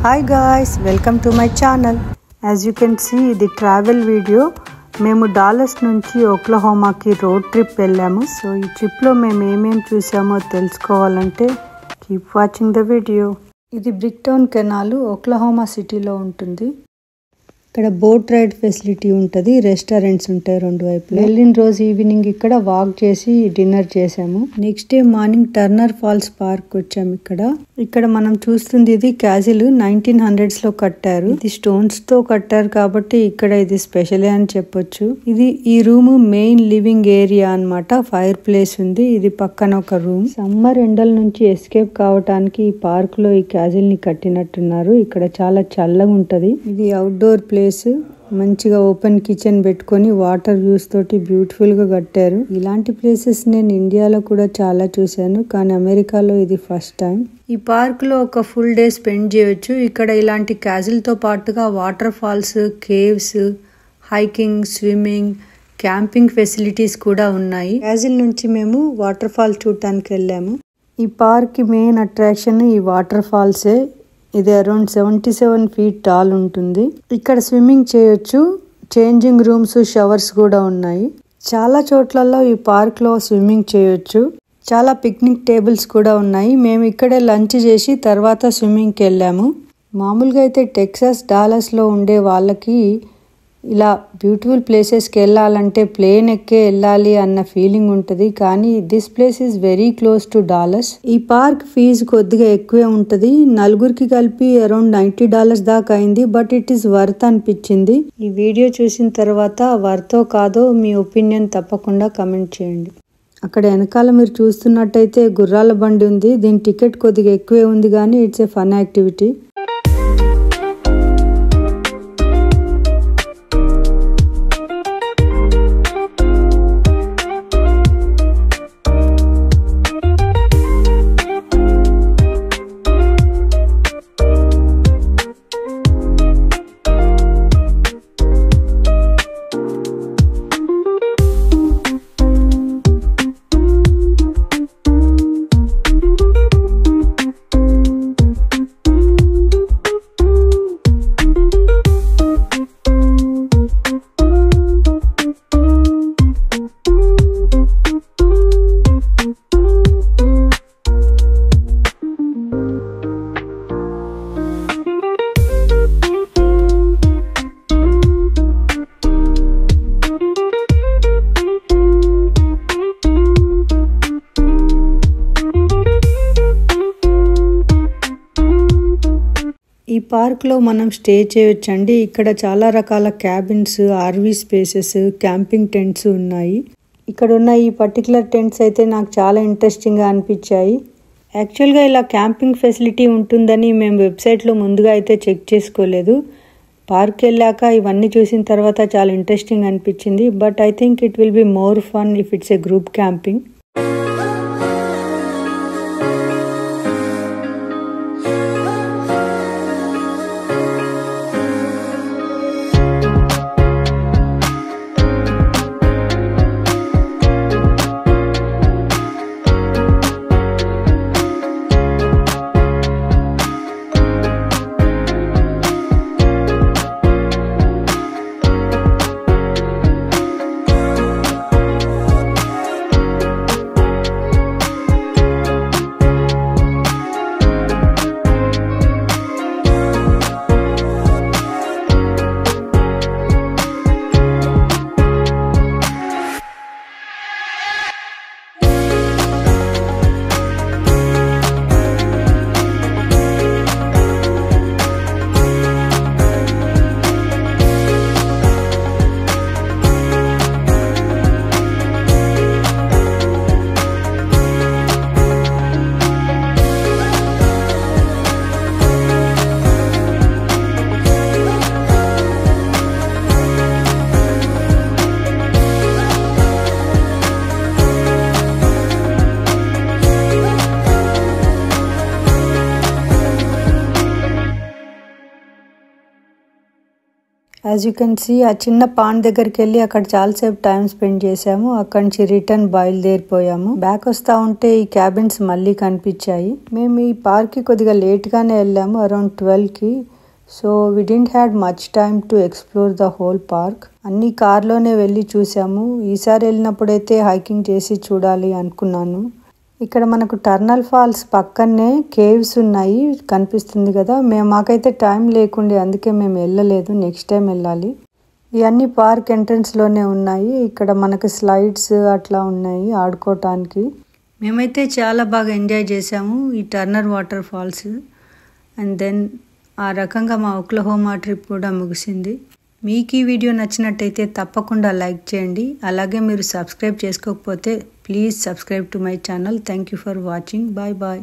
Hi guys, welcome to my channel. As you can see, the travel video. మేము Dallas నుంచి ఓక్లహోమాకి road trip వెళ్ళాము. So ఈ ట్రిప్లో మేము ఏమేమి చూసామో తెలుసుకోవాలంటే కీప్ వాచింగ్ ద వీడియో. ఇది బ్రిక్ టౌన్ కెనాల్ ఓక్లహోమా సిటీలో ఉంటుంది. ఇక్కడ బోట్ రైడ్ ఫెసిలిటీ ఉంటుంది, రెస్టారెంట్స్ ఉంటాయి రెండు వైపులా. వెళ్ళిన రోజు ఈవినింగ్ ఇక్కడ వాక్ చేసి డిన్నర్ చేసాము. Next day morning Turner Falls park వచ్చాము. ఇక్కడ మనం చూస్తుంది ఇది క్యాజిల్ 1900s లో కట్టారు. ఇది స్టోన్స్ తో కట్టారు కాబట్టి ఇక్కడ ఇది స్పెషల్ అని చెప్పొచ్చు. ఇది ఈ రూమ్ మెయిన్ లివింగ్ ఏరియా అన్నమాట. ఫైర్ ప్లేస్ ఉంది, ఇది పక్కన ఒక రూమ్. సమ్మర్ ఎండల నుంచి ఎస్కేప్ కావటానికి ఈ పార్క్ లో ఈ క్యాజిల్ ని కట్టినట్టున్నారు. ఇక్కడ చాలా చల్లగా ఉంటది. ఇది అవుట్డోర్ ప్లేస్, మంచిగా ఓపెన్ కిచెన్ పెట్టుకొని వాటర్ వ్యూస్ తోటి బ్యూటిఫుల్ గా కట్టారు. ఇలాంటి ప్లేసెస్ నేను ఇండియాలో కూడా చాలా చూశాను, కానీ అమెరికాలో ఇది ఫస్ట్ టైం. ఈ పార్క్ లో ఒక ఫుల్ డే స్పెండ్ చేయొచ్చు. ఇక్కడ ఇలాంటి క్యాజిల్ తో పాటుగా water falls, caves, hiking, swimming, camping facilities కూడా ఉన్నాయి. క్యాజిల్ నుంచి మేము వాటర్ ఫాల్ చూడటానికి వెళ్ళాము. ఈ పార్క్ కి మెయిన్ అట్రాక్షన్ ఈ వాటర్ ఫాల్సే. ఇది అరౌండ్ 77 feet టాల్ ఉంటుంది. ఇక్కడ స్విమ్మింగ్ చేయొచ్చు, చేంజింగ్ రూమ్స్, షవర్స్ కూడా ఉన్నాయి. చాలా చోట్లలో ఈ పార్క్ లో స్విమ్మింగ్ చేయొచ్చు. చాలా పిక్నిక్ టేబుల్స్ కూడా ఉన్నాయి. మేము ఇక్కడే లంచ్ చేసి తర్వాత స్విమ్మింగ్కి వెళ్ళాము. మామూలుగా అయితే టెక్సాస్, డాలస్ లో ఉండే వాళ్ళకి ఇలా బ్యూటిఫుల్ ప్లేసెస్కి వెళ్ళాలంటే ప్లేన్ ఎక్కే వెళ్ళాలి అన్న ఫీలింగ్ ఉంటుంది, కానీ this place is very close to Dallas. ఈ పార్క్ ఫీజు కొద్దిగా ఎక్కువే ఉంటుంది. నలుగురికి కలిపి అరౌండ్ $90 దాకా అయింది, బట్ ఇట్ ఈస్ వర్త్ అనిపించింది. ఈ వీడియో చూసిన తర్వాత వర్తో కాదో మీ ఒపీనియన్ తప్పకుండా కమెంట్ చేయండి. అక్కడ వెనకాల మీరు చూస్తున్నట్టయితే గుర్రాల బండి ఉంది. దీని టికెట్ కొద్దిగా ఎక్కువే ఉంది, కానీ ఇట్స్ ఏ ఫన్ యాక్టివిటీ. ఈ పార్క్ లో మనం స్టే చేయొచ్చండి. ఇక్కడ చాలా రకాల cabins, RV spaces, camping tents ఉన్నాయి. ఇక్కడ ఉన్న ఈ పర్టికులర్ టెంట్స్ అయితే నాకు చాలా ఇంట్రెస్టింగ్ గా అనిపించాయి. యాక్చువల్గా ఇలా క్యాంపింగ్ ఫెసిలిటీ ఉంటుందని మేము వెబ్సైట్లో ముందుగా అయితే చెక్ చేసుకోలేదు. పార్క్ వెళ్ళాక ఇవన్నీ చూసిన తర్వాత చాలా ఇంట్రెస్టింగ్ అనిపించింది. But I think it will be more fun if it's a group camping. As you can see ఆ చిన్న పాండ్ దగ్గరికి వెళ్ళి అక్కడ చాలాసేపు టైం స్పెండ్ చేసాము. అక్కడి నుంచి రిటర్న్ బయలుదేరిపోయాము. బ్యాక్ వస్తూ ఉంటే ఈ క్యాబిన్స్ మళ్ళీ కనిపించాయి. మేము ఈ పార్క్కి కొద్దిగా లేట్గానే వెళ్ళాము, అరౌండ్ 12కి. So we didn't had much time to explore the whole park. అన్ని కార్లోనే వెళ్ళి చూసాము. ఈసారి వెళ్ళినప్పుడైతే హైకింగ్ చేసి చూడాలి అనుకున్నాను. ఇక్కడ మనకు టర్నల్ ఫాల్స్ పక్కనే కేవ్స్ ఉన్నాయి, కనిపిస్తుంది కదా. మాకైతే టైం లేకుండే, అందుకే మేము వెళ్ళలేదు. నెక్స్ట్ టైం వెళ్ళాలి. ఇవన్నీ పార్క్ ఎంట్రన్స్లోనే ఉన్నాయి. ఇక్కడ మనకు స్లైడ్స్ అట్లా ఉన్నాయి ఆడుకోవటానికి. మేమైతే చాలా బాగా ఎంజాయ్ చేసాము ఈ Turner water falls. And then ఆ రకంగా మా ఓక్లహోమా ట్రిప్ కూడా ముగిసింది. మీకు ఈ వీడియో నచ్చినట్టయితే తప్పకుండా లైక్ చేయండి. అలాగే మీరు సబ్స్క్రైబ్ చేసుకోకపోతే please subscribe to my channel. Thank you for watching. Bye bye.